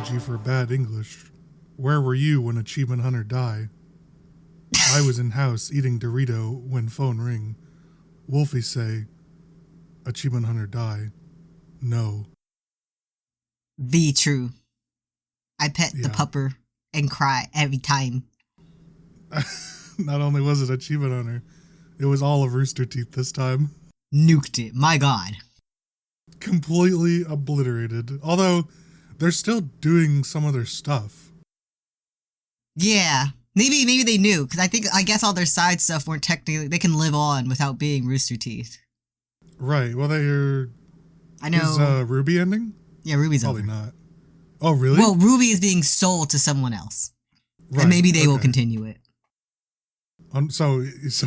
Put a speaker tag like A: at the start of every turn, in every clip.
A: apology for bad English. Where were you when Achievement Hunter die? I was in house eating Dorito when phone ring. Wolfie say, Achievement Hunter die. No.
B: Be true. I pet the pupper and cry every time.
A: Not only was it Achievement Hunter, it was all of Rooster Teeth this time.
B: Nuked it. My God.
A: Completely obliterated. Although, they're still doing some of their stuff.
B: Yeah. Maybe they knew, because I guess all their side stuff weren't technically, they can live on without being Rooster Teeth.
A: Right. Well,
B: I know.
A: Is Ruby ending?
B: Yeah, Ruby's
A: Probably
B: over.
A: not. Oh, really?
B: Well, Ruby is being sold to someone else. Right. And maybe they will continue it.
A: So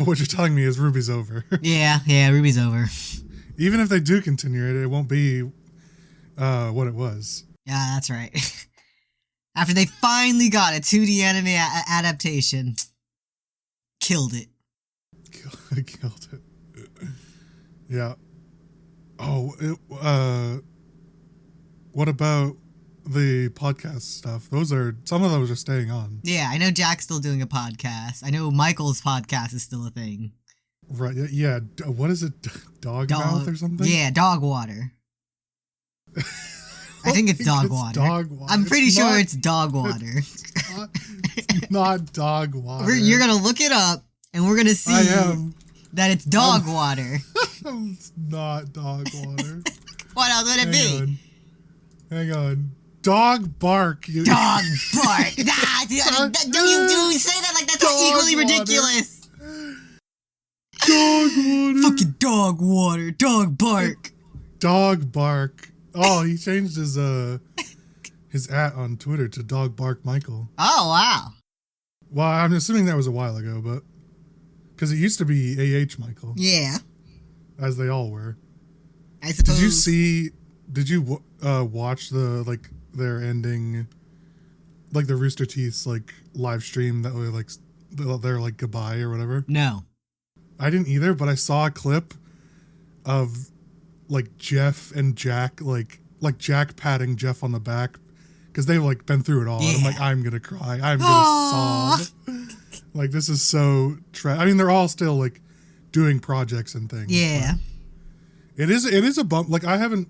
A: what you're telling me is Ruby's over.
B: Yeah, Ruby's over.
A: Even if they do continue it, it won't be what it was.
B: Yeah, that's right. After they finally got a 2D anime adaptation, killed it.
A: Killed it. Yeah. Oh, what about the podcast stuff? Some of those are staying on.
B: Yeah, I know Jack's still doing a podcast. I know Michael's podcast is still a thing.
A: Right, yeah. What is it? Dog mouth or something?
B: Yeah, dog water. I think it's dog water.
A: Dog water.
B: I'm pretty sure it's dog water.
A: It's not dog water.
B: You're going to look it up, and we're going to see that it's dog water.
A: It's not dog water.
B: What else would it be?
A: Hang on. Dog bark.
B: Dog bark. Don't you say that like that's equally ridiculous.
A: Dog water.
B: Fucking dog water. Dog bark.
A: Dog bark. Oh, he changed his @ on Twitter to Dog Bark Michael.
B: Oh, wow.
A: Well, I'm assuming that was a while ago, but because it used to be AH Michael.
B: Yeah.
A: As they all were.
B: I suppose.
A: Did you watch their ending, like the Rooster Teeth's live stream that were they're goodbye or whatever?
B: No.
A: I didn't either, but I saw a clip of Jeff and Jack, like Jack patting Jeff on the back because they've been through it all. Yeah. And I'm gonna cry. I'm gonna sob. This is so I mean, they're all still doing projects and things.
B: Yeah.
A: It is a bump. I haven't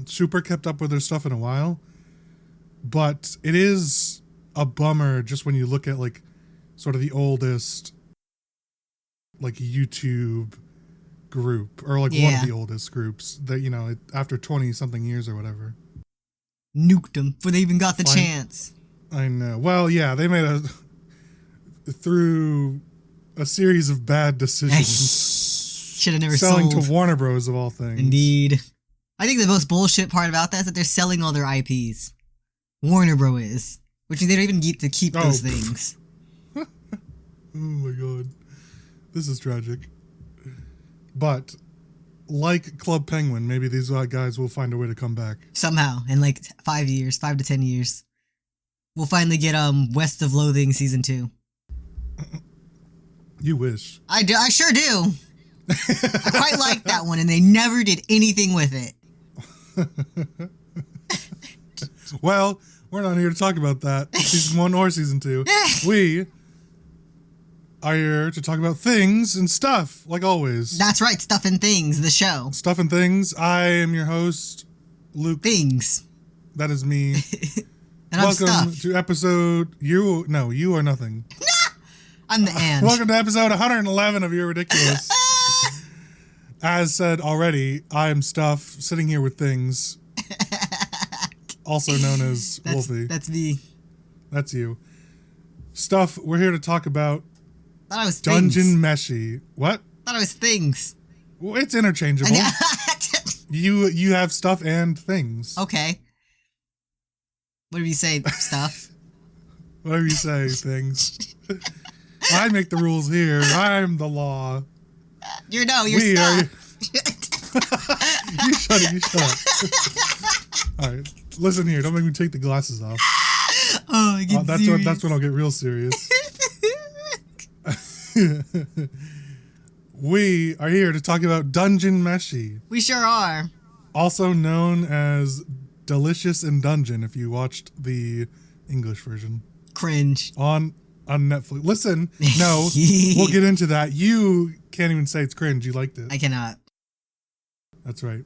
A: super kept up with their stuff in a while, but it is a bummer just when you look at sort of the oldest YouTube group or one of the oldest groups that after 20 something years or whatever
B: nuked them before they even got the chance.
A: I know. Well, yeah, they made through a series of bad decisions.
B: Should have never
A: selling
B: sold.
A: To Warner Bros. Of all things.
B: Indeed. I think the most bullshit part about that is that they're selling all their IPs. Warner Bros. Is. Which means they don't even get to keep those things.
A: Oh my god. This is tragic. But, like Club Penguin, maybe these guys will find a way to come back.
B: Somehow, in 5 to 10 years. We'll finally get West of Loathing Season 2.
A: You wish.
B: I sure do. I quite like that one, and they never did anything with it.
A: Well, we're not here to talk about that. Season 1 or Season 2. We are here to talk about things and stuff, like always.
B: That's right, Stuff and Things, the show.
A: Stuff and Things. I am your host, Luke.
B: Things.
A: That is me.
B: And
A: welcome to episode... You are nothing.
B: I'm the and.
A: Welcome to episode 111 of You're Ridiculous. As said already, I am Stuff, sitting here with Things. Also known as Wolfie.
B: That's me.
A: That's you. Stuff, we're here to talk about
B: thought it was
A: Dungeonmeshi. What?
B: Thought it was Things.
A: Well, it's interchangeable. You have stuff and things.
B: Okay. Whatever you say, Stuff.
A: Whatever you say, Things. I make the rules here. I'm the law.
B: You're Stuff.
A: You shut up. All right. Listen here. Don't make me take the glasses off.
B: Oh,
A: that's when I'll get real serious. We are here to talk about Dungeonmeshi.
B: We sure are.
A: Also known as Delicious in Dungeon if you watched the English version.
B: Cringe.
A: On Netflix. Listen, no, we'll get into that. You can't even say it's cringe. You liked it.
B: I cannot.
A: That's right.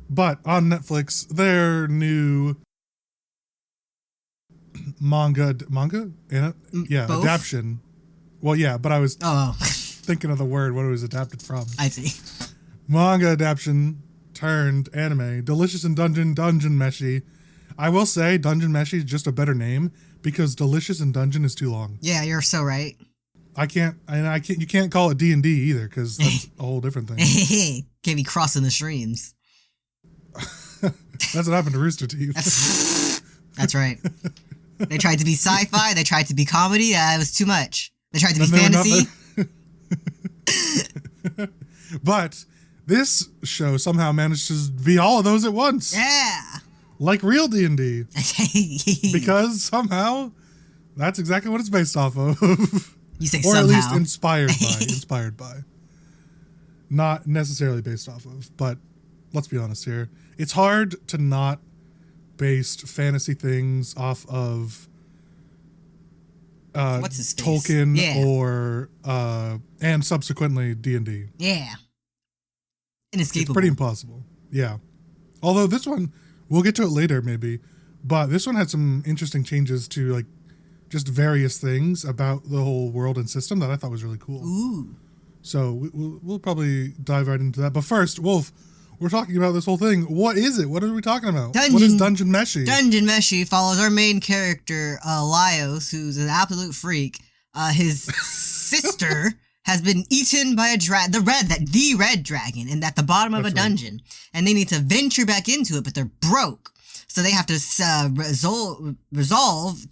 A: But on Netflix, their new manga? Yeah,
B: both?
A: adaptation. Well, yeah, but I was
B: Oh.
A: thinking of the word, what it was adapted from.
B: I see.
A: Manga adaptation turned anime. Delicious in Dungeonmeshi. I will say Dungeonmeshi is just a better name because Delicious in Dungeon is too long.
B: Yeah, you're so right.
A: You can't call it D&D either because that's a whole different thing.
B: Can't be crossing the streams.
A: That's what happened to Rooster Teeth.
B: That's right. They tried to be sci-fi. They tried to be comedy. It was too much. They tried to be fantasy.
A: But this show somehow managed to be all of those at once.
B: Yeah.
A: Like real D&D. Because somehow that's exactly what it's based off of.
B: You say
A: or
B: somehow.
A: at least inspired by. Not necessarily based off of, but let's be honest here. It's hard to not base fantasy things off of
B: What's his face?
A: Tolkien or and subsequently D&D.
B: Yeah. Inescapable.
A: It's pretty impossible. Yeah. Although this one, we'll get to it later maybe, but this one had some interesting changes to like just various things about the whole world and system that I thought was really cool.
B: Ooh.
A: So we'll probably dive right into that. But first, Wolf, we're talking about this whole thing. What is it? What are we talking about? What is Dungeonmeshi?
B: Dungeonmeshi follows our main character, Laios, who's an absolute freak. His sister has been eaten by the red dragon, and at the bottom of a dungeon. And they need to venture back into it, but they're broke. So they have to resolve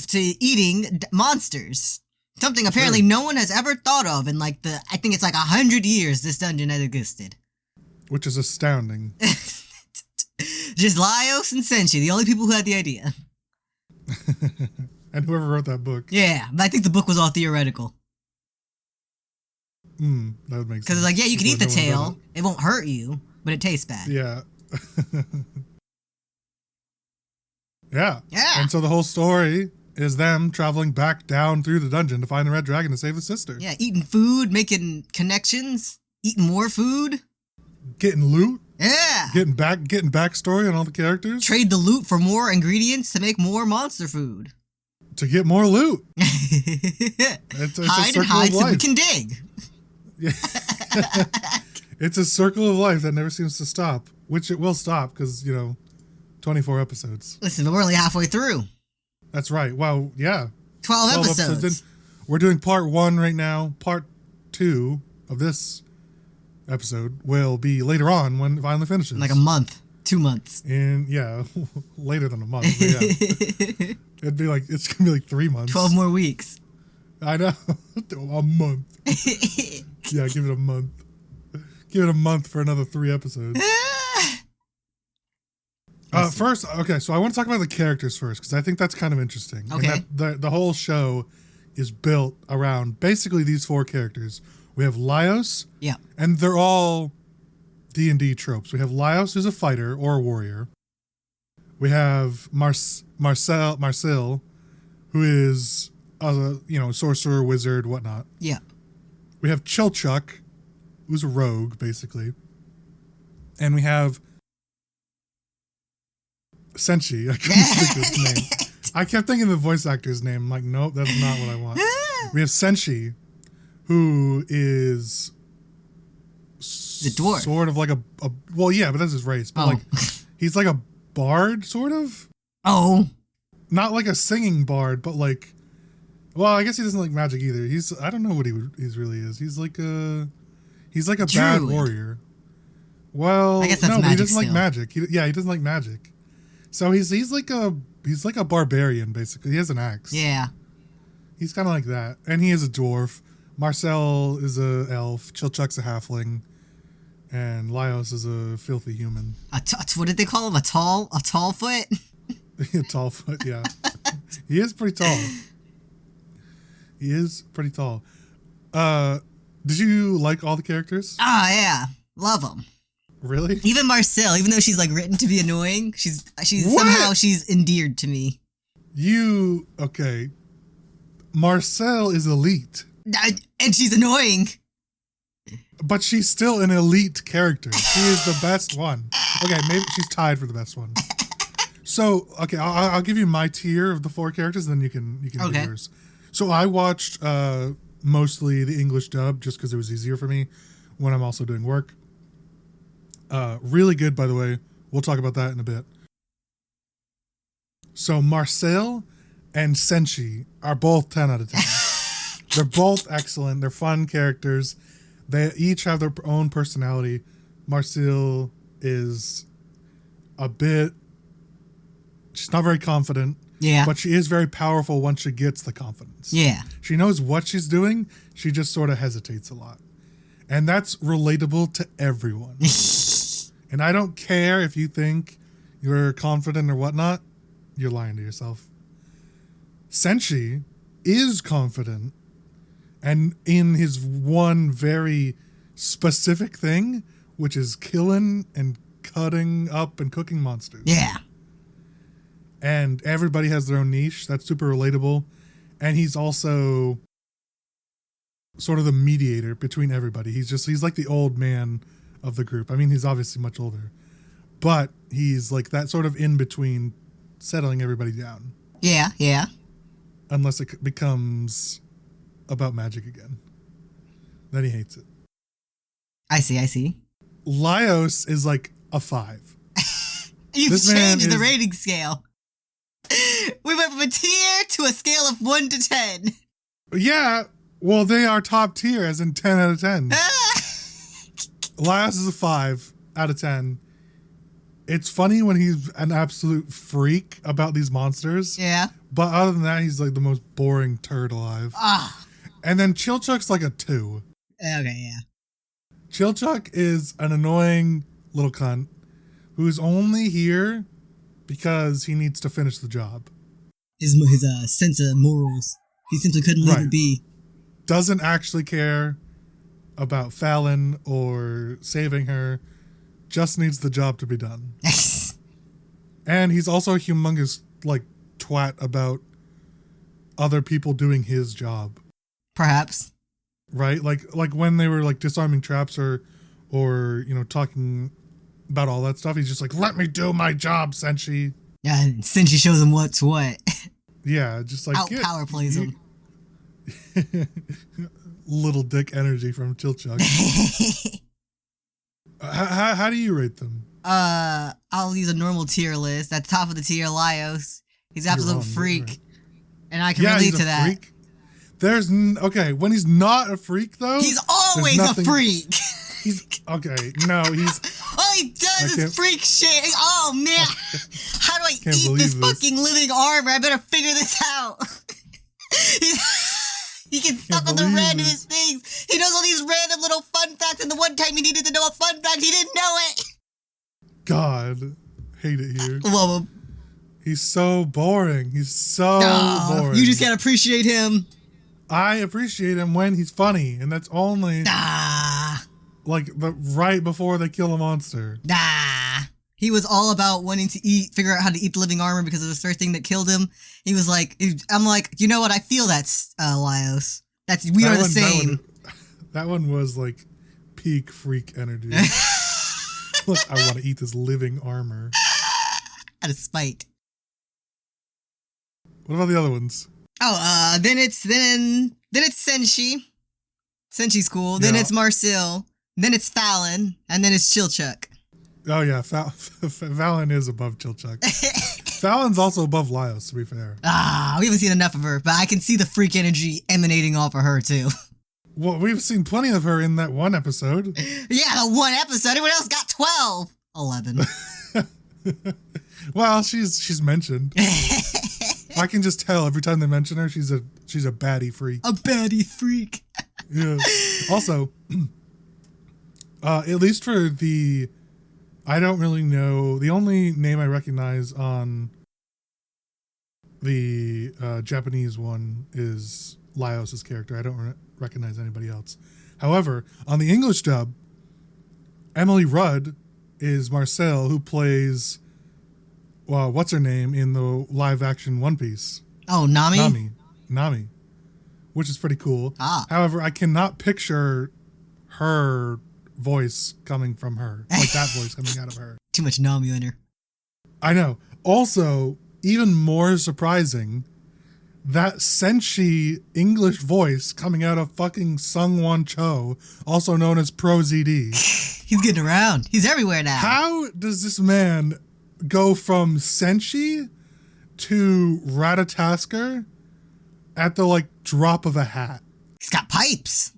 B: to eating monsters. Something apparently no one has ever thought of in I think it's 100 years this dungeon has existed.
A: Which is astounding.
B: Just Laios and Senshi, the only people who had the idea.
A: And whoever wrote that book.
B: Yeah, but I think the book was all theoretical.
A: That would make sense.
B: Because it's you can eat the tail, it won't hurt you, but it tastes bad.
A: Yeah. Yeah. And so the whole story is them traveling back down through the dungeon to find the red dragon to save his sister.
B: Yeah, eating food, making connections, eating more food.
A: Getting loot.
B: Yeah.
A: Getting backstory on all the characters.
B: Trade the loot for more ingredients to make more monster food.
A: To get more loot.
B: It's hide and hide so we can dig.
A: Yeah. It's a circle of life that never seems to stop, which it will stop because, 24 episodes.
B: Listen, but we're only halfway through.
A: That's right. Well, yeah.
B: 12 episodes.
A: We're doing part 1 right now. Part 2 of this episode will be later on when it finally finishes.
B: Like a month. 2 months.
A: And yeah, later than a month. But yeah. It's going to be like 3 months.
B: 12 more weeks.
A: I know. A month. Yeah, give it a month. Give it a month for another 3 episodes. First, okay, so I want to talk about the characters first because I think that's kind of interesting.
B: Okay.
A: And the whole show is built around basically these 4 characters. We have Laios.
B: Yeah.
A: And they're all D&D tropes. We have Laios, who's a fighter or a warrior. We have Marcel, who is a sorcerer, wizard, whatnot.
B: Yeah.
A: We have Chilchuck, who's a rogue, basically. And we have Senshi. I couldn't think of his name. I kept thinking the voice actor's name. I'm like, nope, that's not what I want. We have Senshi, who is
B: the dwarf.
A: Sort of like well, yeah, but that's his race. But he's like a bard, sort of.
B: Oh.
A: Not like a singing bard, but well, I guess he doesn't like magic either. I don't know what he really is. He's like a bad warrior. Well,
B: I guess that's
A: no, but he doesn't
B: still.
A: like magic. He doesn't like magic. So he's like a barbarian basically. He has an axe.
B: Yeah.
A: He's kind of like that, and he is a dwarf. Marcel is a elf. Chilchuck's a halfling, and Laios is a filthy human.
B: What did they call him? A tall foot?
A: A tall foot, yeah. He is pretty tall. Did you like all the characters?
B: Ah, yeah. Love them.
A: Really?
B: Even Marcel, even though she's like written to be annoying, she's
A: What?
B: somehow she's endeared to me.
A: Okay. Marcel is elite.
B: And she's annoying.
A: But she's still an elite character. She is the best one. Okay, maybe she's tied for the best one. So, okay, I'll give you my tier of the 4 characters, and then you can do yours. So I watched mostly the English dub just because it was easier for me when I'm also doing work. Really good, by the way. We'll talk about that in a bit. So Marcel and Senshi are both 10 out of 10. They're both excellent. They're fun characters. They each have their own personality. Marcel is she's not very confident.
B: Yeah.
A: But she is very powerful once she gets the confidence.
B: Yeah.
A: She knows what she's doing. She just sort of hesitates a lot. And that's relatable to everyone. And I don't care if you think you're confident or whatnot. You're lying to yourself. Senshi is confident. And in his one very specific thing, which is killing and cutting up and cooking monsters.
B: Yeah.
A: And everybody has their own niche. That's super relatable. And he's also sort of the mediator between everybody. He's like the old man of the group. I mean, he's obviously much older. But he's like that sort of in between, settling everybody down.
B: Yeah, yeah.
A: Unless it becomes about magic again. Then he hates it.
B: I see.
A: Laios is like a 5.
B: You've changed the rating scale. We went from a tier to a scale of 1 to 10.
A: Yeah, well, they are top tier, as in 10 out of 10. Laios is a 5 out of 10. It's funny when he's an absolute freak about these monsters.
B: Yeah.
A: But other than that, he's like the most boring turd alive. And then Chilchuck's like a 2.
B: Okay, yeah.
A: Chilchuck is an annoying little cunt who's only here because he needs to finish the job.
B: His sense of morals. He simply couldn't leave it be.
A: Doesn't actually care about Fallon or saving her. Just needs the job to be done. And he's also a humongous like twat about other people doing his job.
B: Perhaps.
A: Right? Like when they were like disarming traps or talking about all that stuff, he's just like, let me do my job, Senshi.
B: Yeah, and Senshi shows him what's what.
A: Yeah, just like
B: power plays him.
A: Little dick energy from Chilchuck. How do you rate them?
B: I'll use a normal tier list. At the top of the tier, Laios. He's an absolute freak. Right. And I can relate to that.
A: Freak. There's when he's not a freak though.
B: He's always a freak.
A: Okay, no, he's
B: all he does is freak shit. Oh man, how do I eat this fucking living armor? I better figure this out. He gets stuck on the randomest things. He knows all these random little fun facts, and the one time he needed to know a fun fact, he didn't know it.
A: God, hate it here.
B: Love him.
A: He's so boring. He's so boring.
B: You just gotta appreciate him.
A: I appreciate him when he's funny, and that's only like right before they kill a monster.
B: He was all about wanting to figure out how to eat the living armor because of the first thing that killed him. He was like, I'm like, you know what? I feel that's Laios. We are the same.
A: That one was like peak freak energy. Look, I want to eat this living armor.
B: Out of spite.
A: What about the other ones?
B: Oh, then it's Senshi. Senshi's cool. Then it's Marcel. Then it's Fallon. And then it's Chilchuck.
A: Oh yeah, Fallon is above Chilchuck. Fallon's also above Laios, to be fair.
B: We haven't seen enough of her, but I can see the freak energy emanating off of her too.
A: Well, we've seen plenty of her in that one episode.
B: Yeah, the one episode. Everyone else got 12. 11.
A: Well, she's mentioned. I can just tell every time they mention her, she's a baddie freak.
B: A baddie freak.
A: Yeah. Also, at least for I don't really know. The only name I recognize on the Japanese one is Laios' character. I don't recognize anybody else. However, on the English dub, Emily Rudd is Marcel, who plays, well, what's her name in the live action One Piece?
B: Oh, Nami?
A: Nami. Which is pretty cool.
B: Ah.
A: However, I cannot picture her voice coming from her. Like that voice coming out of her.
B: Too much Nami in her.
A: I know. Also, even more surprising, that Senshi English voice coming out of fucking Sungwon Cho, also known as Pro ZD.
B: He's getting around. He's everywhere now.
A: How does this man go from Senshi to Ratatasker at the like drop of a hat?
B: He's got pipes.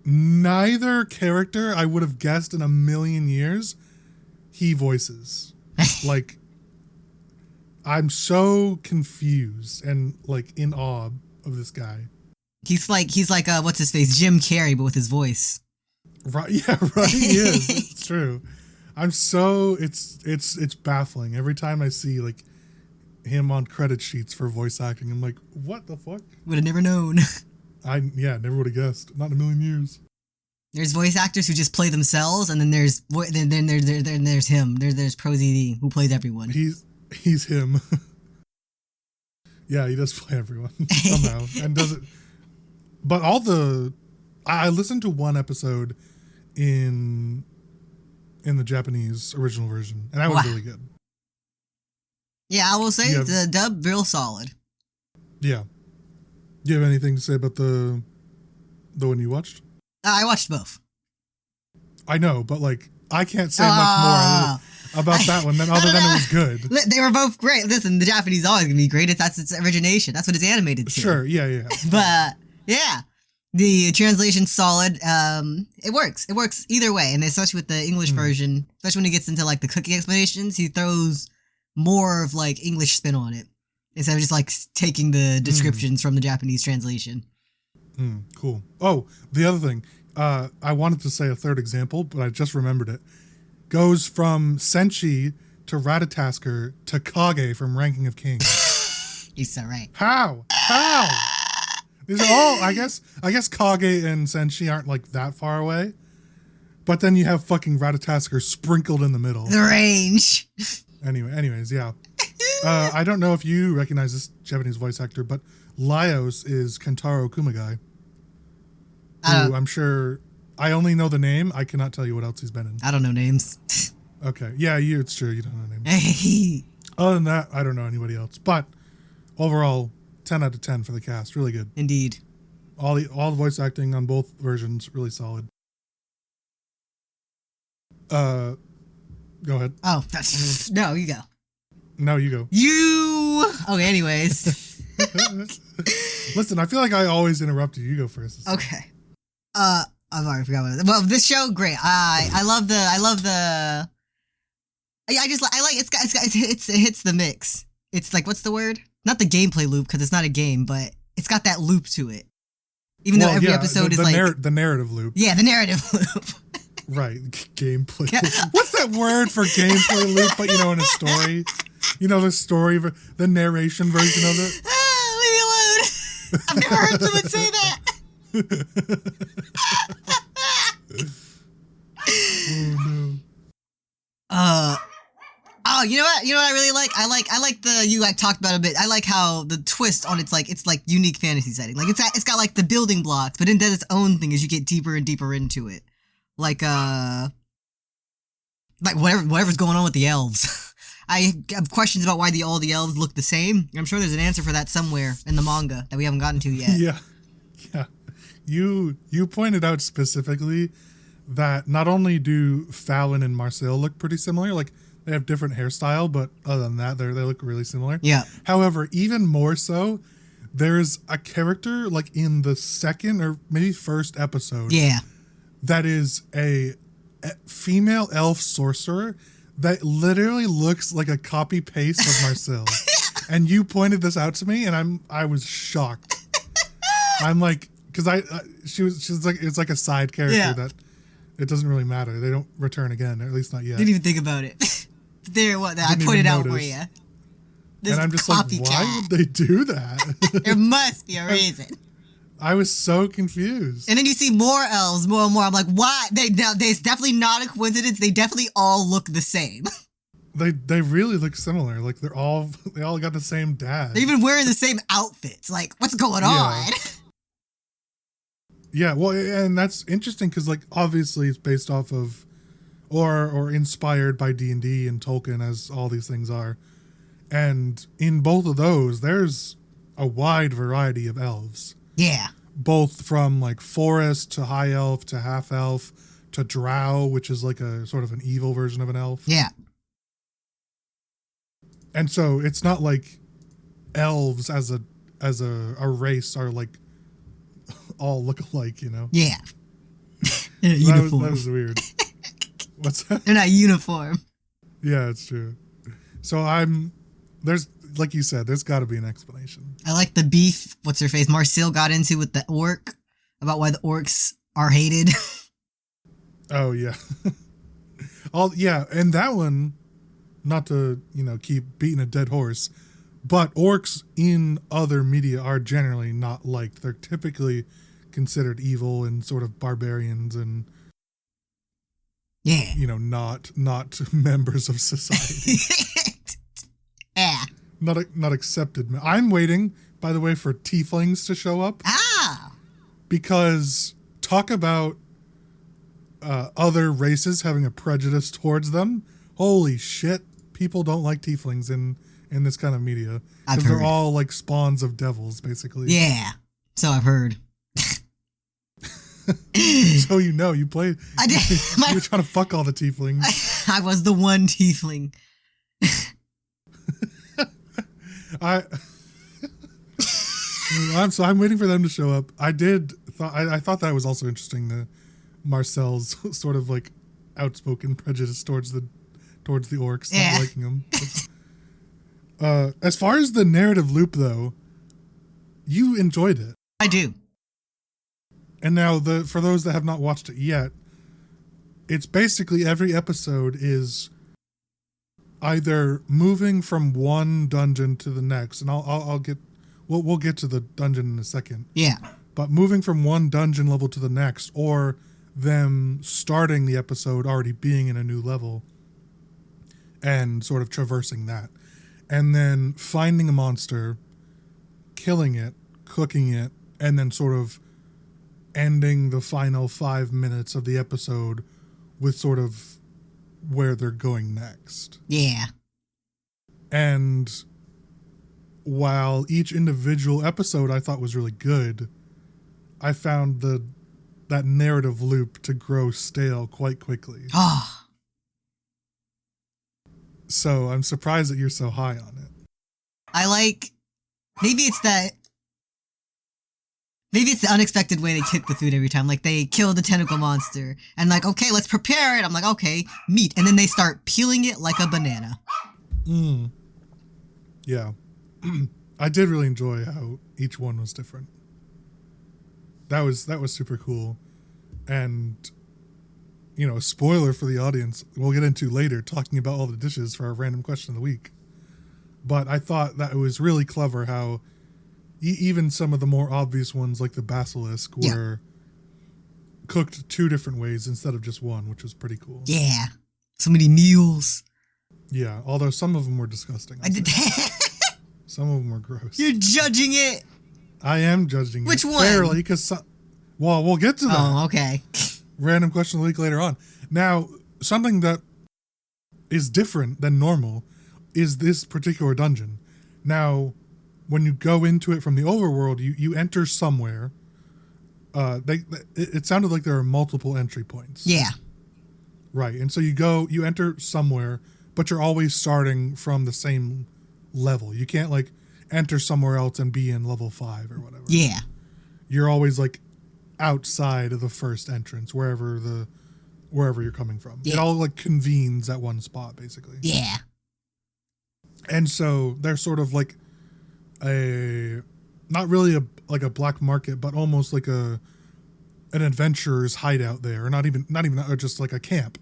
A: Neither character I would have guessed in a million years he voices. Like, I'm so confused and like in awe of this guy.
B: He's like what's his face? Jim Carrey, but with his voice.
A: Right, yeah, right. He is. It's true. I'm so it's baffling every time I see like him on credit sheets for voice acting. I'm like, what the fuck?
B: Would have never known.
A: Never would have guessed. Not in a million years.
B: There's voice actors who just play themselves, and then there's him. There's Pro ZD who plays everyone.
A: He's him. Yeah, he does play everyone somehow, and does it. But I listened to one episode in the Japanese original version, and that was really good.
B: Yeah, I will say the dub real solid.
A: Yeah. Do you have anything to say about the one you watched?
B: I watched both.
A: I know, but like I can't say much more about that one other than it was good.
B: They were both great. Listen, the Japanese is always gonna be great if that's its origination. That's what it's animated to.
A: Sure, yeah.
B: But yeah, the translation's solid. It works. It works either way, and especially with the English version, especially when he gets into like the cooking explanations, he throws more of like English spin on it instead of just like taking the descriptions from the Japanese translation.
A: Cool. Oh, the other thing, I wanted to say a third example, but I just remembered it. Goes from Senshi to Ratatasker to Kage from Ranking of Kings.
B: He's so right.
A: How? These are all, I guess Kage and Senshi aren't like that far away, but then you have fucking Ratatasker sprinkled in the middle.
B: The range.
A: Anyways, yeah. I don't know if you recognize this Japanese voice actor, but Laios is Kentaro Kumagai. Who I'm sure, I only know the name. I cannot tell you what else he's been in.
B: I don't know names.
A: Okay. Yeah, it's true. You don't know names. Other than that, I don't know anybody else. But overall, 10 out of 10 for the cast. Really good.
B: Indeed.
A: All the voice acting on both versions, really solid. Go ahead.
B: Oh, no, you go.
A: No, you go.
B: Okay, anyways.
A: Listen, I feel like I always interrupt you. You go first.
B: Okay. I've already forgot about it. Well, this show, great. I love the. It hits the mix. It's like, what's the word? Not the gameplay loop, because it's not a game, but it's got that loop to it. Even though every episode is like
A: the narrative loop.
B: Yeah, the narrative loop.
A: Right, gameplay. What's that word for gameplay loop? But in a story, the story, the narration version of it.
B: Leave me alone. I've never heard someone say that. Oh, you know what? You know what I really like? I like the you talked about a bit. I like how the twist on it's like unique fantasy setting. Like it's got like the building blocks, but it does its own thing as you get deeper and deeper into it. Like whatever's going on with the elves. I have questions about why all the elves look the same. I'm sure there's an answer for that somewhere in the manga that we haven't gotten to yet.
A: Yeah. You pointed out specifically that not only do Fallon and Marcel look pretty similar, like they have different hairstyle, but other than that, they look really similar.
B: Yeah.
A: However, even more so, there's a character like in the second or maybe first episode.
B: Yeah.
A: That is a female elf sorcerer that literally looks like a copy paste of Marcel. And you pointed this out to me, and I was shocked. I'm like, because she's like, it's like a side character that it doesn't really matter. They don't return again, or at least not yet.
B: Didn't even think about it. I pointed out for you.
A: And I'm just like, why would they do that?
B: There must be a reason.
A: I was so confused.
B: And then you see more elves, more and more. I'm like, why? There's definitely not a coincidence. They definitely all look the same.
A: They really look similar. Like they all got the same dad.
B: They're even wearing the same outfits. Like, what's going on?
A: Yeah, well, and that's interesting because, like, obviously it's based off of, or inspired by D&D and Tolkien, as all these things are. And in both of those, there's a wide variety of elves.
B: Yeah.
A: Both from, like, forest to high elf to half elf to drow, which is like a sort of an evil version of an elf.
B: Yeah.
A: And so it's not like elves as a race are like all look alike, you know?
B: Yeah.
A: That was weird. What's that?
B: They're not uniform.
A: Yeah, it's true. So there's, like you said, there's got to be an explanation.
B: I like the beef, what's her face, Marcel got into with the orc, about why the orcs are hated.
A: Oh, yeah. Yeah, and that one, not to, keep beating a dead horse, but orcs in other media are generally not liked. They're typically considered evil and sort of barbarians and, not members of society.
B: Yeah.
A: Not accepted. I'm waiting, by the way, for tieflings to show up.
B: Ah.
A: Because talk about other races having a prejudice towards them. Holy shit. People don't like tieflings in this kind of media. Because they're all like spawns of devils, basically.
B: Yeah. So I've heard.
A: So you played.
B: I did.
A: You were trying to fuck all the tieflings.
B: I was the one tiefling.
A: I'm waiting for them to show up. I thought that was also interesting, the Marcel's sort of like outspoken prejudice towards the orcs, not liking them. As far as the narrative loop, though, you enjoyed it.
B: I do.
A: And now, for those that have not watched it yet, it's basically every episode is either moving from one dungeon to the next, and we'll get to the dungeon in a second.
B: Yeah.
A: But moving from one dungeon level to the next, or them starting the episode already being in a new level and sort of traversing that. And then finding a monster, killing it, cooking it, and then sort of ending the final 5 minutes of the episode with sort of where they're going next.
B: Yeah.
A: And while each individual episode I thought was really good, I found that narrative loop to grow stale quite quickly.
B: Oh.
A: So I'm surprised that you're so high on it.
B: Maybe it's the unexpected way they cook the food every time. Like, they kill the tentacle monster, and like, okay, let's prepare it. I'm like, okay, meat. And then they start peeling it like a banana.
A: Yeah. I did really enjoy how each one was different. That was super cool. And, spoiler for the audience, we'll get into later, talking about all the dishes for our random question of the week. But I thought that it was really clever how even some of the more obvious ones, like the basilisk, were cooked 2 different ways instead of just one, which was pretty cool.
B: Yeah. So many meals.
A: Yeah, although some of them were disgusting. Some of them were gross.
B: You're judging it.
A: I am judging
B: Which
A: it.
B: one?
A: Fairly, because we'll get to that.
B: Oh, okay.
A: Random question of the week later on. Now, something that is different than normal is this particular dungeon. Now, when you go into it from the overworld, you enter somewhere. It sounded like there are multiple entry points.
B: Yeah.
A: Right, and so you enter somewhere, but you're always starting from the same level. You can't like enter somewhere else and be in level 5 or whatever.
B: Yeah.
A: You're always like outside of the first entrance, wherever you're coming from.
B: Yeah.
A: It all like convenes at one spot, basically.
B: Yeah.
A: And so they're sort of like not really a black market, but almost like an adventurer's hideout there, or not even just like a camp.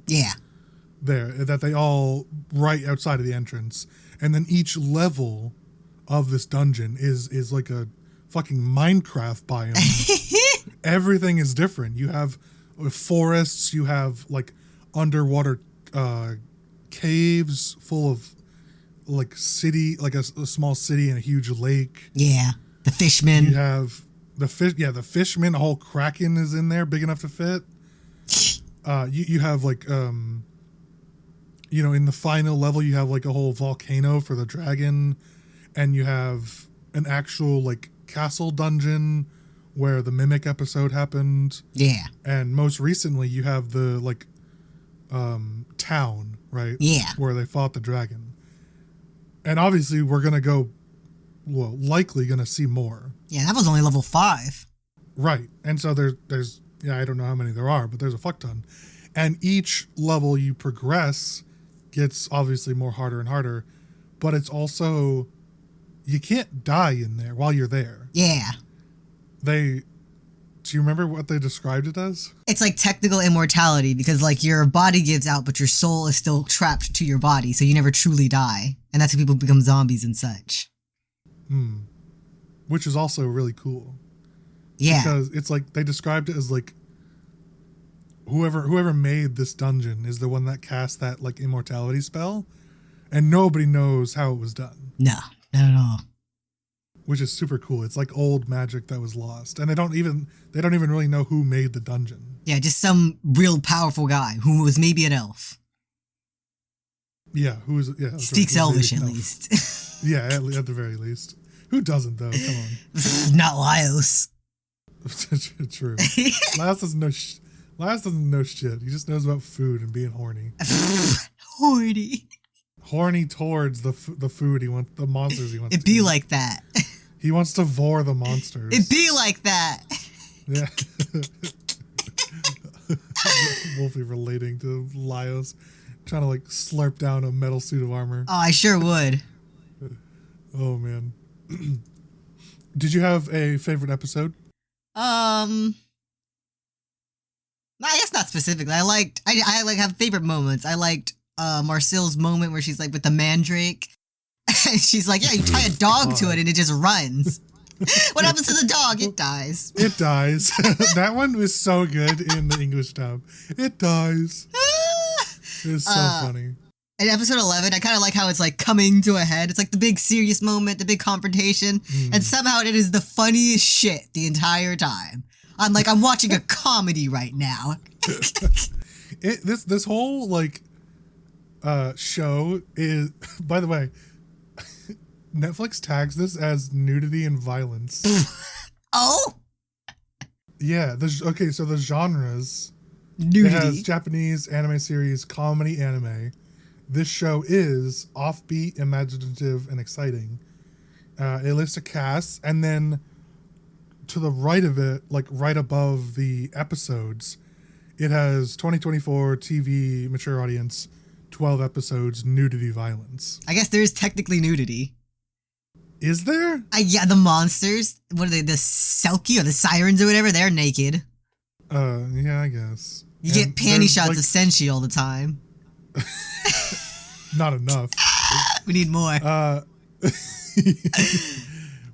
B: Yeah.
A: There, that they all right outside of the entrance. And then each level of this dungeon is like a fucking Minecraft biome. Everything is different. You have forests, you have like underwater caves full of like city, like a small city and a huge lake.
B: Yeah, the fishmen.
A: You have the fish. Yeah, the fishmen. A whole kraken is in there, big enough to fit. You have like in the final level you have like a whole volcano for the dragon, and you have an actual like castle dungeon where the Mimic episode happened.
B: Yeah.
A: And most recently you have the like town, right?
B: Yeah.
A: Where they fought the dragon. And obviously we're going to go, well, likely going to see more.
B: Yeah, that was only level 5.
A: Right. And so there's I don't know how many there are, but there's a fuck ton. And each level you progress gets obviously more harder and harder, but it's also, you can't die in there while you're there.
B: Yeah.
A: Do you remember what they described it as?
B: It's like technical immortality because like your body gives out, but your soul is still trapped to your body. So you never truly die. And that's how people become zombies and such.
A: Which is also really cool.
B: Yeah.
A: Because it's like, they described it as like, whoever made this dungeon is the one that cast that like immortality spell. And nobody knows how it was done.
B: No, not at all.
A: Which is super cool. It's like old magic that was lost. And they don't even really know who made the dungeon.
B: Yeah, just some real powerful guy who was maybe an elf.
A: Yeah,
B: Speaks Elvish at least.
A: Yeah, at the very least. Who doesn't though? Come on.
B: Not Laios.
A: True. Laios doesn't know shit. He just knows about food and being horny.
B: Horny.
A: Horny towards the food he wants, the monsters he wants.
B: It'd be like that.
A: He wants to vor the monsters.
B: It'd be like that.
A: Yeah. Wolfie relating to Laios, trying to like slurp down a metal suit of armor.
B: Oh, I sure would.
A: Oh man. Did you have a favorite episode?
B: I guess not specifically. I like have favorite moments. I liked Marcel's moment where she's like with the mandrake. And she's like, yeah, you tie a dog to it and it just runs. What happens to the dog? It dies.
A: It dies. That one was so good in the English dub. It dies. It was so funny.
B: In episode 11, I kind of like how it's like coming to a head. It's like the big serious moment, the big confrontation. And somehow it is the funniest shit the entire time. I'm watching a comedy right now.
A: This whole like show is, by the way, Netflix tags this as nudity and violence.
B: Oh?
A: Yeah. So the genres.
B: Nudity.
A: It has Japanese anime series, comedy anime. This show is offbeat, imaginative, and exciting. It lists a cast, and then to the right of it, like right above the episodes, it has 2024 TV mature audience, 12 episodes, nudity, violence.
B: I guess there is technically nudity.
A: Is there?
B: Yeah, the monsters. What are they? The Selkie or the Sirens or whatever? They're naked.
A: Yeah, I guess.
B: You get panty shots of Senshi all the time.
A: Not enough.
B: We need more.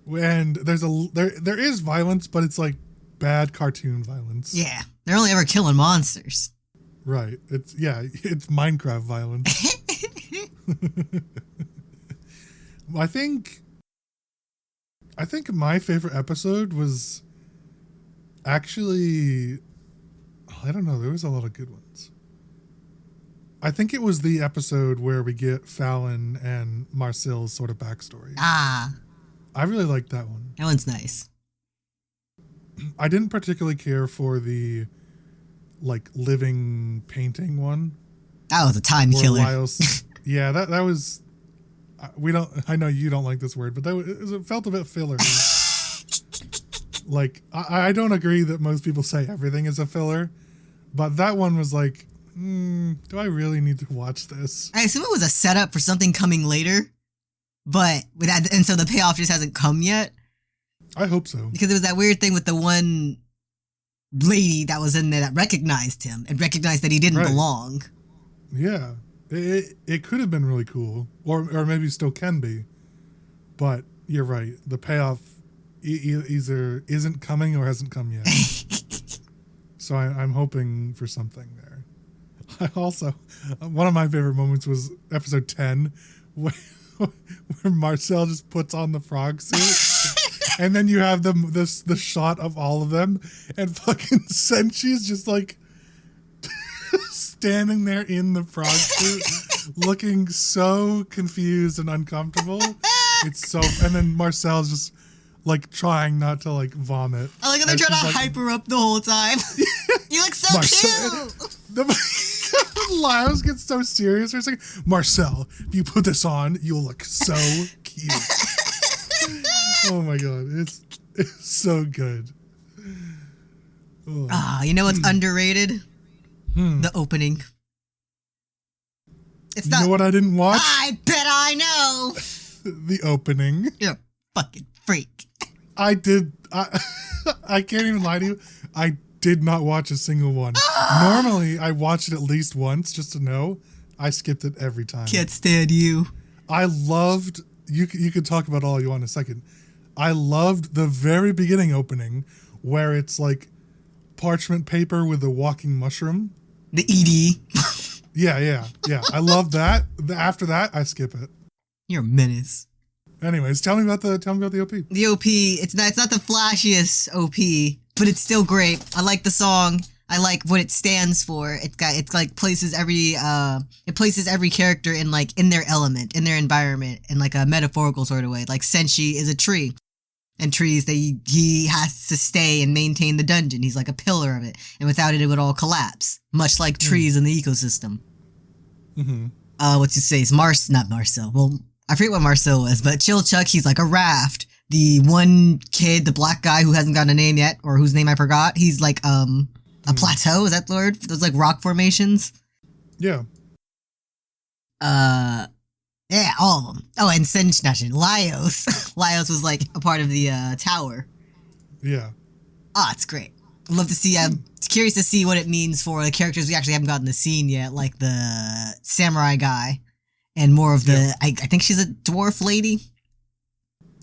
A: And there is violence, but it's like bad cartoon violence.
B: Yeah, they're only ever killing monsters.
A: Right. It's Minecraft violence. I think my favorite episode was actually, I don't know, there was a lot of good ones. I think it was the episode where we get Fallon and Marcel's sort of backstory.
B: Ah.
A: I really liked that one.
B: That one's nice.
A: I didn't particularly care for the like living painting one.
B: That was a time killer.
A: Yeah, that was. I know you don't like this word, but it felt a bit filler. Like I don't agree that most people say everything is a filler, but that one was like, do I really need to watch this?
B: I assume it was a setup for something coming later, but and so the payoff just hasn't come yet.
A: I hope so.
B: Because it was that weird thing with the one lady that was in there that recognized him and recognized that he didn't belong.
A: Yeah. It could have been really cool, or maybe still can be, but you're right. The payoff either isn't coming or hasn't come yet. So I'm hoping for something there. I also, one of my favorite moments was episode 10, where Marcel just puts on the frog suit, and then you have the shot of all of them, and fucking Senshi's just like standing there in the frog suit, looking so confused and uncomfortable. It's so, and then Marcel's just like trying not to like vomit.
B: I like how they're trying to hype her up the whole time. You look so cute.
A: Lyles gets so serious for a second. Marcel, if you put this on, you'll look so cute. Oh my god, it's so good.
B: Oh. You know what's underrated? The opening. It's not.
A: You know what I didn't watch?
B: I bet I know.
A: The opening.
B: You're a fucking freak.
A: I can't even lie to you. I did not watch a single one. Normally, I watch it at least once just to know. I skipped it every time.
B: Can't stand you.
A: I loved, you could talk about all you want in a second. I loved the very beginning opening where it's like parchment paper with a walking mushroom.
B: The ED.
A: Yeah. I love that. After that, I skip it.
B: You're a menace.
A: Anyways, tell me about the OP.
B: The OP, it's not the flashiest OP, but it's still great. I like the song. I like what it stands for. It's like places every character in their element, in their environment, in like a metaphorical sort of way. Like Senshi is a tree. And trees, he has to stay and maintain the dungeon. He's like a pillar of it. And without it, it would all collapse. Much like trees in the ecosystem. Mm-hmm. What's he say? It's not Marcel. Well, I forget what Marcel was, but Chill Chuck, he's like a raft. The one kid, the black guy who hasn't gotten a name yet, or whose name I forgot, he's like a plateau. Is that the word? Those like rock formations.
A: Yeah.
B: Yeah, all of them. Oh, and Laios. Laios was like a part of the tower.
A: Yeah.
B: Oh, it's great. I'd love to see. I'm curious to see what it means for the characters we actually haven't gotten to scene yet, like the samurai guy, and more of the. I think she's a dwarf lady.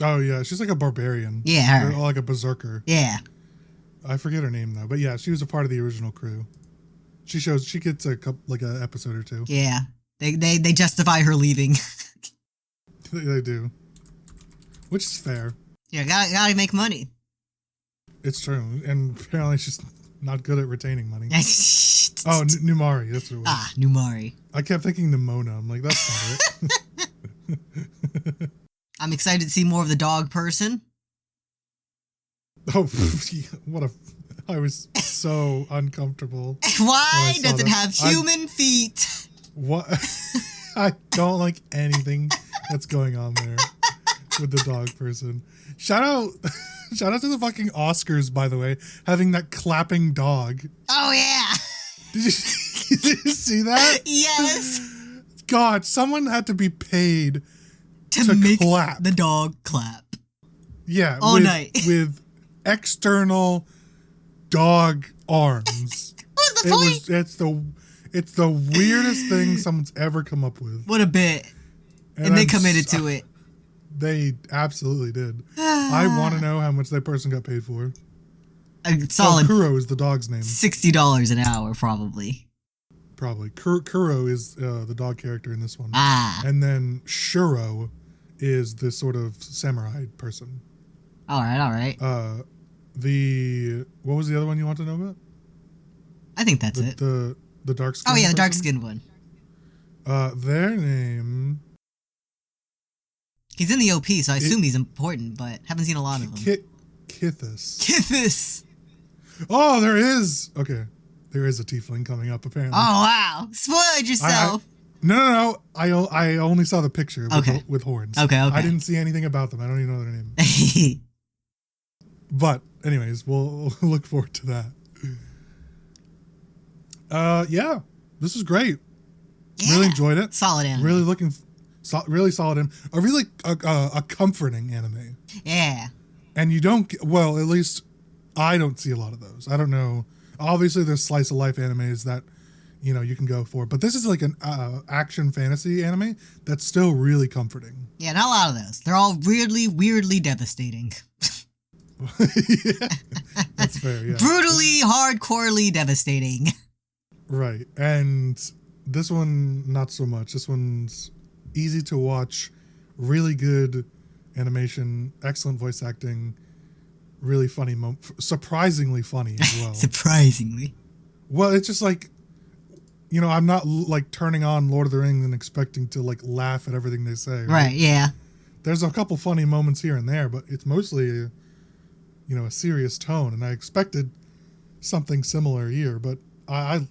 A: Oh yeah, she's like a barbarian.
B: Yeah, her.
A: Or like a berserker.
B: Yeah.
A: I forget her name though, but yeah, she was a part of the original crew. She gets a couple, like an episode or two.
B: Yeah, they justify her leaving.
A: They do, which is fair.
B: Yeah, gotta make money.
A: It's true, and apparently she's not good at retaining money. Oh, Numari, that's what it was.
B: Ah, Numari.
A: I kept thinking Nimona. I'm like, that's not it.
B: I'm excited to see more of the dog person.
A: Oh, I was so uncomfortable.
B: Why does it have human feet?
A: What? I don't like anything that's going on there with the dog person. Shout out to the fucking Oscars, by the way, having that clapping dog.
B: Oh yeah.
A: Did you see that?
B: Yes.
A: God, someone had to be paid
B: to make
A: clap.
B: The dog clap.
A: Yeah,
B: all night
A: with external dog arms.
B: What's the point?
A: It's the weirdest thing someone's ever come up with.
B: What a bit. And they committed to it.
A: They absolutely did. I want to know how much that person got paid for.
B: A solid.
A: Kuro is the dog's name.
B: $60 an hour, probably.
A: Probably. Kuro is the dog character in this one.
B: Ah.
A: And then Shuro is this sort of samurai person.
B: All right.
A: What was the other one you want to know about?
B: I think that's it.
A: The dark skin.
B: Oh yeah, the
A: person?
B: dark skinned one.
A: Their name.
B: He's in the OP, so I assume he's important, but haven't seen a lot of them.
A: Kithis.
B: Kithis.
A: Oh, there is. Okay, there is a tiefling coming up apparently.
B: Oh wow! Spoiled yourself.
A: No. I only saw the picture with horns.
B: Okay.
A: I didn't see anything about them. I don't even know their name. But anyways, we'll look forward to that. Yeah, this is great.
B: Yeah.
A: Really enjoyed it.
B: Solid anime.
A: Really solid a really a comforting anime.
B: Yeah.
A: And you don't, well, at least I don't see a lot of those. I don't know. Obviously, there's slice of life animes that, you can go for. But this is like an action fantasy anime that's still really comforting.
B: Yeah, not a lot of those. They're all weirdly devastating.
A: Yeah, that's fair, yeah.
B: Brutally, hardcorely devastating.
A: Right. And this one, not so much. This one's easy to watch, really good animation, excellent voice acting, really funny, surprisingly funny as well.
B: Surprisingly.
A: Well, it's just like, you know, I'm not like turning on Lord of the Rings and expecting to like laugh at everything they say.
B: Right, yeah.
A: There's a couple funny moments here and there, but it's mostly, a serious tone. And I expected something similar here, but I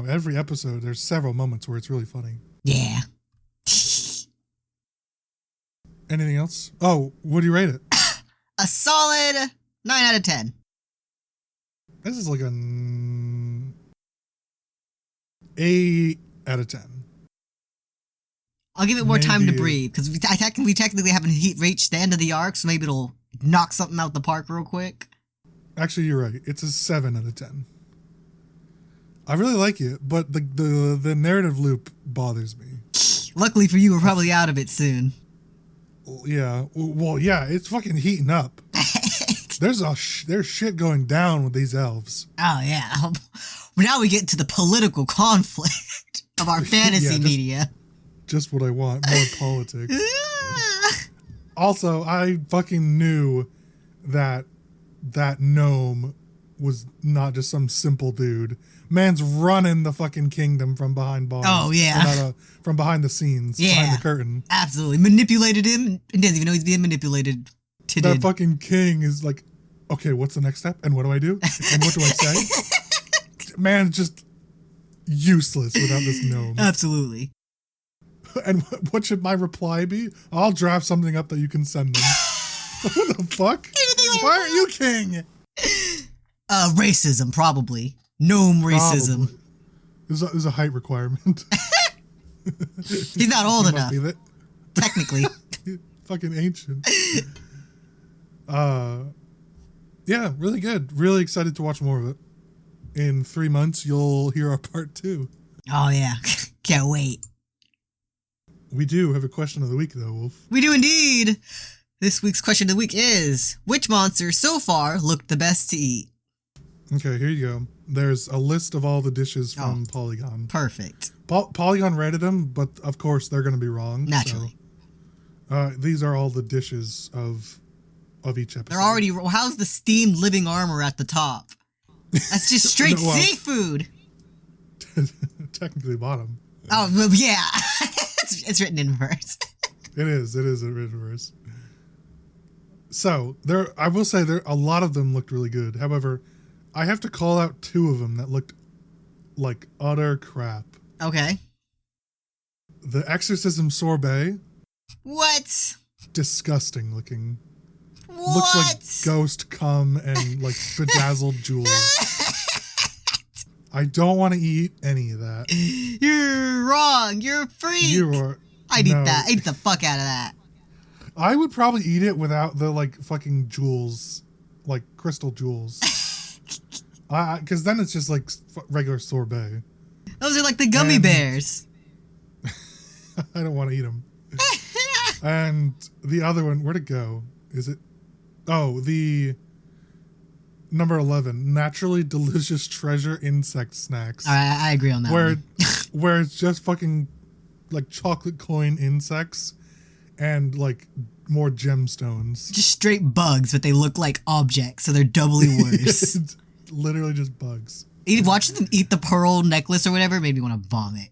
A: every episode, there's several moments where it's really funny.
B: Yeah.
A: Anything else? Oh, what do you rate it?
B: A solid 9 out of 10.
A: This is like an 8 out of 10.
B: I'll give it more time to breathe, because we technically haven't reached the end of the arc, so maybe it'll knock something out the park real quick.
A: Actually, you're right. It's a 7 out of 10. I really like it, but the narrative loop bothers me.
B: Luckily for you, we're probably out of it soon.
A: Yeah. Well, yeah, it's fucking heating up. There's shit going down with these elves.
B: Oh, yeah. Now we get to the political conflict of our fantasy media.
A: Just what I want. More politics. Also, I fucking knew that gnome was not just some simple dude. Man's running the fucking kingdom from behind bars.
B: Oh, yeah.
A: From behind the scenes.
B: Yeah.
A: Behind the curtain.
B: Absolutely. Manipulated him and doesn't even know he's being manipulated.
A: That fucking king is like, okay, what's the next step? And what do I do? And what do I say? Man's just useless without this gnome.
B: Absolutely.
A: And what should my reply be? I'll draft something up that you can send them. What the fuck? Why aren't you king?
B: Racism, probably. Gnome racism.
A: Probably. There's a height requirement.
B: He's not old enough. Technically.
A: Fucking ancient. Yeah, really good. Really excited to watch more of it. In 3 months, you'll hear our part 2.
B: Oh, yeah. Can't wait.
A: We do have a question of the week, though, Wolf.
B: We do indeed. This week's question of the week is, which monster so far looked the best to eat?
A: Okay, here you go. There's a list of all the dishes from Polygon.
B: Perfect.
A: Polygon rated them, but of course they're going to be wrong.
B: Naturally.
A: So, these are all the dishes of each episode.
B: They're already... How's the steamed living armor at the top? That's just straight seafood.
A: Technically bottom.
B: Oh, well, yeah. It's written in verse.
A: It is written in verse. So, I will say a lot of them looked really good. However, I have to call out 2 of them that looked like utter crap.
B: Okay.
A: The Exorcism Sorbet.
B: What?
A: Disgusting looking.
B: What?
A: Looks like ghost cum and like bedazzled jewels. I don't want to eat any of that.
B: You're wrong. You're a freak. I'd eat that. I'd eat the fuck out of that.
A: I would probably eat it without the like fucking jewels, like crystal jewels. Because then it's just like regular sorbet.
B: Those are like the gummy bears.
A: I don't want to eat them. And the other one, where'd it go? Is it? Oh, the number 11, naturally delicious treasure insect snacks.
B: I agree on that one.
A: Where it's just fucking like chocolate coin insects and like more gemstones.
B: Just straight bugs, but they look like objects, so they're doubly worse.
A: It's literally just bugs.
B: Watching them eat the pearl necklace or whatever made me want to vomit.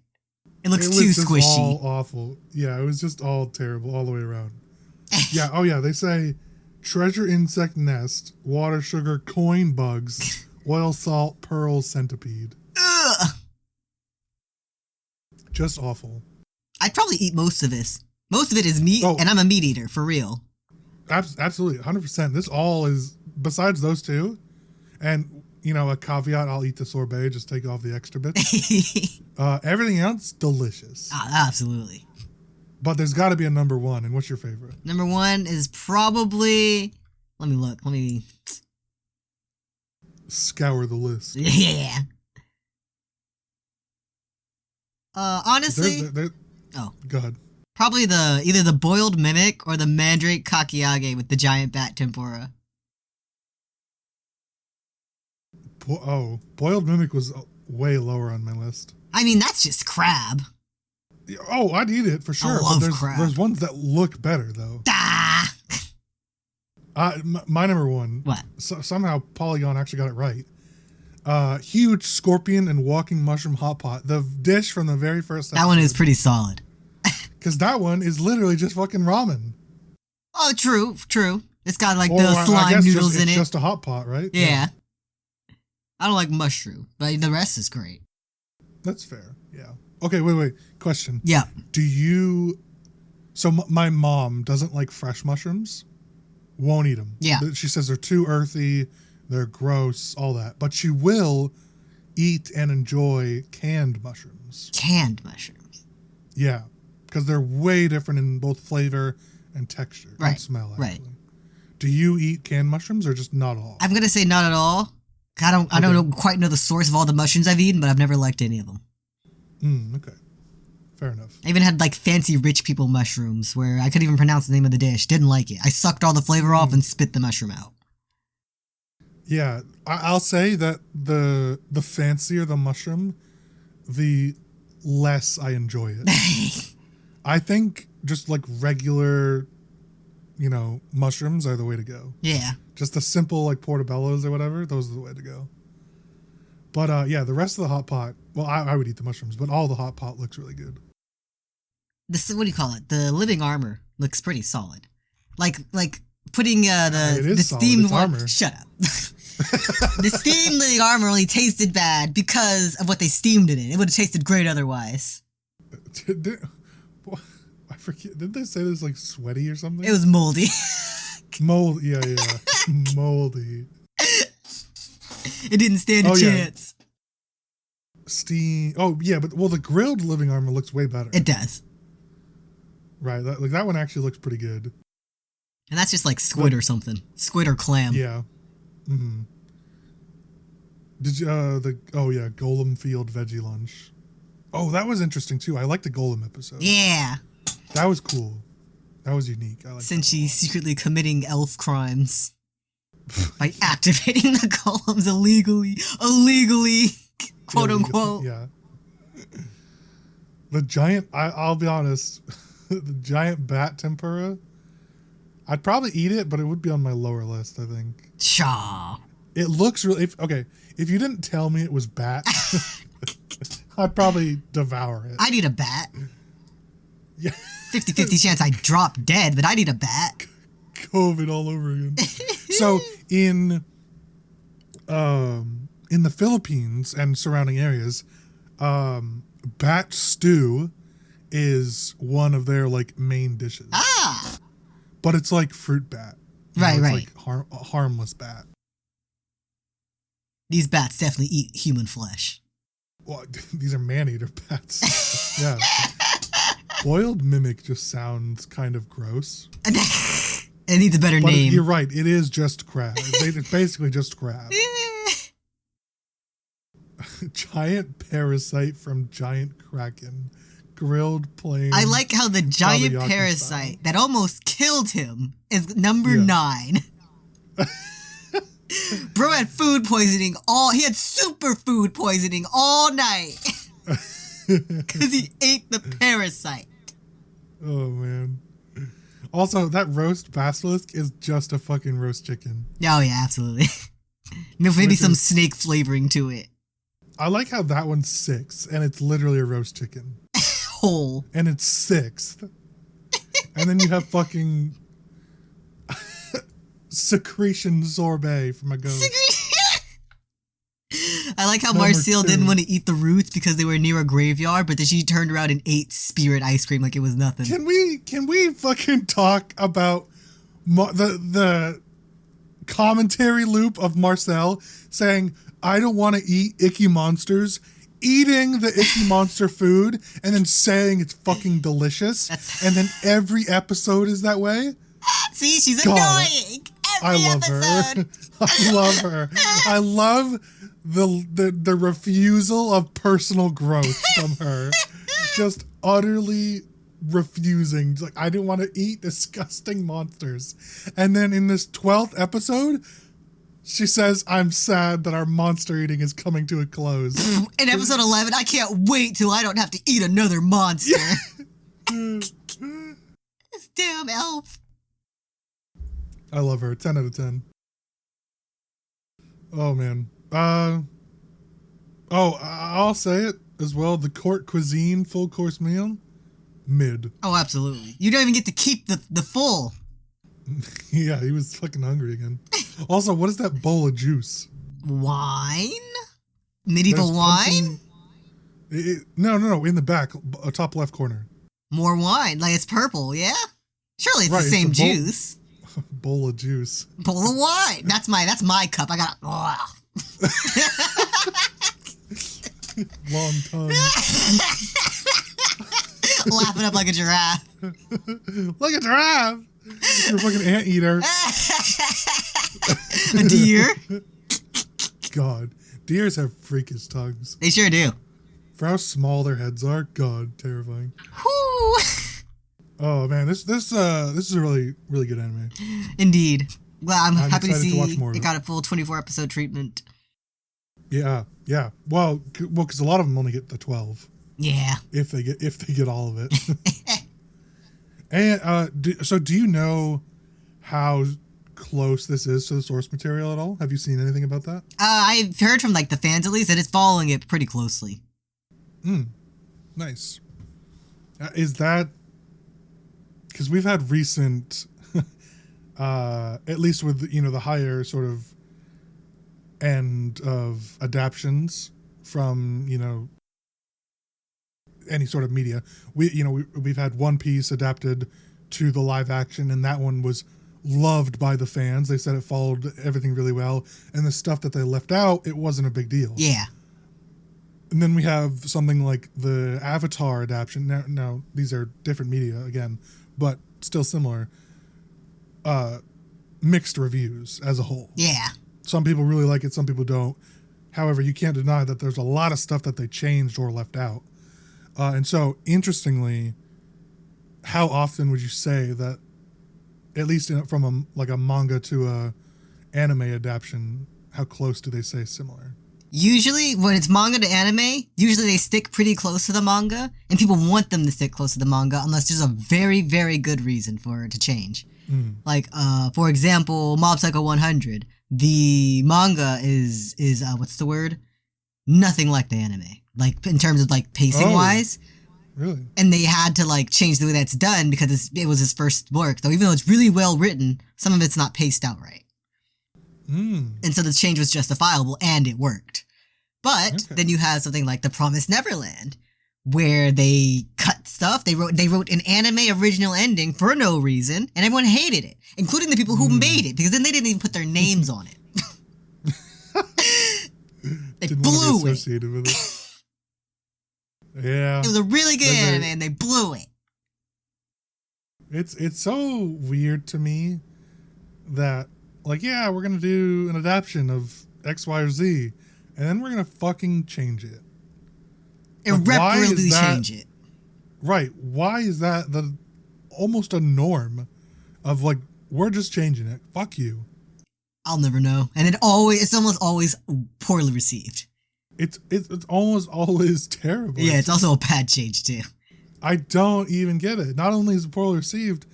B: It looks too squishy.
A: All awful. Yeah, it was just all terrible all the way around. Yeah, oh yeah, they say treasure insect nest, water sugar coin bugs, oil salt pearl centipede.
B: Ugh.
A: Just awful.
B: I'd probably eat most of this. Most of it is meat, and I'm a meat eater, for real.
A: Absolutely, 100%. This all is, besides those 2, and, a caveat, I'll eat the sorbet, just take off the extra bits. Everything else, delicious.
B: Absolutely.
A: But there's got to be a number 1, and what's your favorite?
B: Number 1 is probably... Let me look.
A: Scour the list.
B: Yeah. Honestly...
A: Go ahead.
B: Probably either the boiled mimic or the mandrake kakiyage with the giant bat tempura.
A: Boiled mimic was way lower on my list.
B: I mean, that's just crab.
A: Oh, I'd eat it for sure.
B: I love
A: but
B: crab.
A: There's ones that look better though.
B: Ah!
A: My number one.
B: What?
A: Somehow Polygon actually got it right. Huge scorpion and walking mushroom hot pot. The dish from the very first episode.
B: That one is pretty solid.
A: Because that one is literally just fucking ramen.
B: Oh, true. It's got like
A: Or,
B: the slime noodles in
A: it's
B: it.
A: just a hot pot, right?
B: Yeah. I don't like mushroom, but the rest is great.
A: That's fair. Yeah. Okay, wait. Question.
B: Yeah.
A: So my mom doesn't like fresh mushrooms. Won't eat them.
B: Yeah.
A: She says they're too earthy, they're gross, all that. But she will eat and enjoy canned mushrooms.
B: Canned mushrooms.
A: Yeah. Because they're way different in both flavor and texture.
B: Right.
A: And smell, actually.
B: Right.
A: Do you eat canned mushrooms or just not all?
B: I'm going to say not at all. I don't quite know the source of all the mushrooms I've eaten, but I've never liked any of them.
A: Okay. Fair enough.
B: I even had like fancy rich people mushrooms where I couldn't even pronounce the name of the dish. Didn't like it. I sucked all the flavor off and spit the mushroom out.
A: Yeah, I'll say that the fancier the mushroom, the less I enjoy it. I think just like regular, mushrooms are the way to go.
B: Yeah.
A: Just the simple like portobellos or whatever, those are the way to go. But yeah, the rest of the hot pot, well, I would eat the mushrooms, but all the hot pot looks really good.
B: What do you call it? The living armor looks pretty solid. Like putting the steamed one. Armor. Shut up. The steamed living armor only tasted bad because of what they steamed it in. It would have tasted great otherwise.
A: I forget. Did they say this like sweaty or something?
B: It was moldy.
A: Yeah. Moldy.
B: It didn't stand a chance.
A: Steam. Oh yeah, but the grilled living armor looks way better.
B: It does.
A: Right, that one actually looks pretty good.
B: And that's just like squid or something. Squid or clam.
A: Yeah. Mm-hmm. Did you, Golem Field Veggie Lunch. Oh, that was interesting too. I liked the Golem episode.
B: Yeah.
A: That was cool. That was unique. I like
B: Since she's secretly committing elf crimes by activating the golems illegally, quote unquote.
A: Yeah. The giant, I'll be honest, the giant bat tempura, I'd probably eat it, but it would be on my lower list, I think.
B: Shaw.
A: It looks really, if you didn't tell me it was bat, I'd probably devour it.
B: I'd eat a bat.
A: Yeah.
B: 50-50 chance I'd drop dead, but I'd eat a bat.
A: COVID all over again. So in the Philippines and surrounding areas, bat stew is one of their like main dishes.
B: Ah.
A: But it's like fruit bat.
B: Right.
A: Like harmless bat.
B: These bats definitely eat human flesh.
A: Well, these are man-eater bats. Yeah. Boiled mimic just sounds kind of gross.
B: It needs a better name.
A: You're right. It is just crab. It's basically just crab. Giant parasite from giant kraken. Grilled plain.
B: I like how the giant parasite that almost killed him is number 9. Bro had food poisoning he had super food poisoning all night. Because he ate the parasite.
A: Oh, man. Also, that roast basilisk is just a fucking roast chicken.
B: Oh, yeah, absolutely. Maybe some snake flavoring to it.
A: I like how that one's 6, and it's literally a roast chicken.
B: Whole.
A: And it's 6th. And then you have fucking secretion sorbet from a ghost.
B: I like how Marcel didn't want to eat the roots because they were near a graveyard, but then she turned around and ate spirit ice cream like it was nothing.
A: Can we fucking talk about the commentary loop of Marcel saying, I don't want to eat icky monsters, eating the icky monster food, and then saying it's fucking delicious, and then every episode is that way?
B: See, she's annoying! Every episode!
A: I love her. I love the refusal of personal growth from her. Just utterly refusing. Like, I didn't want to eat disgusting monsters. And then in this 12th episode, She says, I'm sad that our monster eating is coming to a close.
B: In episode 11, I can't wait till I don't have to eat another monster. This damn elf.
A: I love her. 10 out of 10. Oh, man. I'll say it as well. The court cuisine full course meal, mid.
B: Oh, absolutely. You don't even get to keep the full.
A: Yeah, he was fucking hungry again. Also, what is that bowl of juice?
B: Wine? Medieval
A: There's
B: wine?
A: No. In the back, top left corner.
B: More wine. Like it's purple, yeah? Surely it's
A: Right,
B: the same
A: it's a bowl-
B: juice.
A: Bowl of juice.
B: Bowl of wine. That's my cup. I got.
A: Long tongue.
B: Laughing up like a giraffe.
A: Like a giraffe. You're a fucking anteater.
B: A deer.
A: God. Deers have freakish tongues.
B: They sure do.
A: For how small their heads are, God, terrifying.
B: Whoo.
A: Oh man, this is a really, really good anime.
B: Indeed. Well, I'm happy to
A: excited
B: see
A: to watch more of
B: it
A: it.
B: got a full 24 episode treatment.
A: Yeah. Well, because a lot of them only get the 12.
B: Yeah.
A: If they get all of it. And so do you know how close this is to the source material at all? Have you seen anything about that?
B: I've heard from like the fans at least that it's following it pretty closely.
A: Nice. Is that because we've had recent, at least with the higher sort of end of adaptions from any sort of media. We've had One Piece adapted to the live action, and that one was loved by the fans. They said it followed everything really well, and the stuff that they left out, it wasn't a big deal.
B: Yeah.
A: And then we have something like the Avatar adaptation. Now these are different media again, but still similar. Mixed reviews as a whole.
B: Yeah.
A: Some people really like it, some people don't. However, you can't deny that there's a lot of stuff that they changed or left out. And so, interestingly, how often would you say that, at least from a manga to a anime adaptation, how close do they say similar?
B: Usually, when it's manga to anime, usually they stick pretty close to the manga, and people want them to stick close to the manga unless there's a very, very good reason for it to change. Like, for example, Mob Psycho 100. The manga is what's the word? Nothing like the anime. Like, in terms of, like, pacing-wise.
A: Really?
B: And they had to, like, change the way that's done because it was his first work. Though even though it's really well written, some of it's not paced out right. And so the change was justifiable, and it worked. But then you have something like The Promised Neverland, where they cut stuff. They wrote an anime original ending for no reason, and everyone hated it, including the people who made it, because then they didn't even put their names on it. They
A: Didn't
B: blew
A: want to be
B: it.
A: associated with it. Yeah.
B: It was a really good anime, and they blew it.
A: It's so weird to me that, like, yeah, we're going to do an adaptation of X, Y, or Z, and then we're going to fucking change it.
B: Irreparably change it.
A: Right. Why is that almost a norm of, like, we're just changing it. Fuck you.
B: I'll never know. And it's almost always poorly received.
A: It's almost always terrible.
B: Yeah, it's also a bad change, too.
A: I don't even get it. Not only is it poorly received,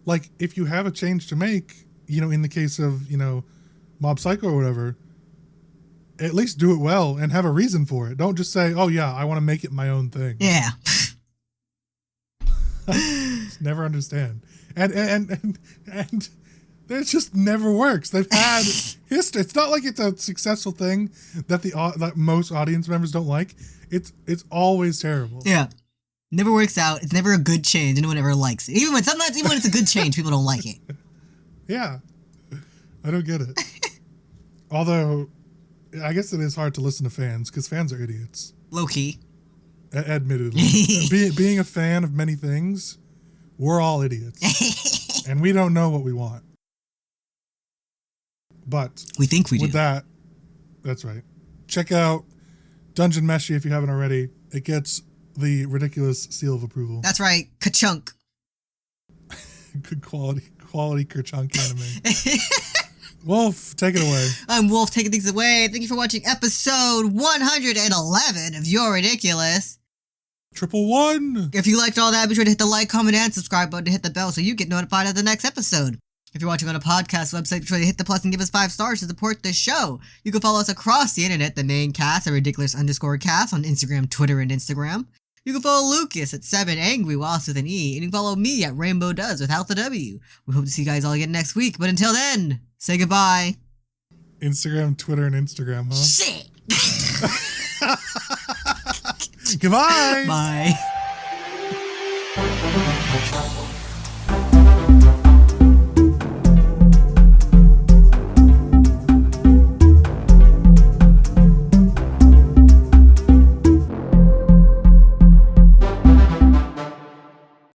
A: like, if you have a change to make, in the case of, Mob Psycho or whatever, at least do it well and have a reason for it. Don't just say, oh yeah, I want to make it my own thing.
B: Yeah.
A: Never understand. And it just never works. They've had history. It's not like it's a successful thing that most audience members don't like. It's always terrible.
B: Yeah. Never works out. It's never a good change. And no one ever likes it. Even when it's a good change, people don't like it.
A: Yeah. I don't get it. Although, I guess it is hard to listen to fans because fans are idiots.
B: Low key.
A: Admittedly. Being a fan of many things, we're all idiots. And we don't know what we want. But
B: we think we do.
A: With that, that's right. Check out Dungeonmeshi if you haven't already. It gets the ridiculous seal of approval.
B: That's right. Ka-chunk.
A: Good quality Kerchunk anime. Wolf, take it away.
B: I'm Wolf, taking things away. Thank you for watching episode 111 of You're Ridiculous.
A: 111.
B: If you liked all that, be sure to hit the like, comment, and subscribe button to hit the bell so you get notified of the next episode. If you're watching on a podcast website, be sure to hit the plus and give us 5 stars to support the show. You can follow us across the internet, the main cast at ridiculous_cast on Instagram, Twitter, and Instagram. You can follow Lucas at 7angry with an E, and you can follow me at Rainbow Does without the W. We hope to see you guys all again next week, but until then, say goodbye.
A: Instagram, Twitter, and Instagram, huh?
B: Shit!
A: Goodbye!
B: Bye.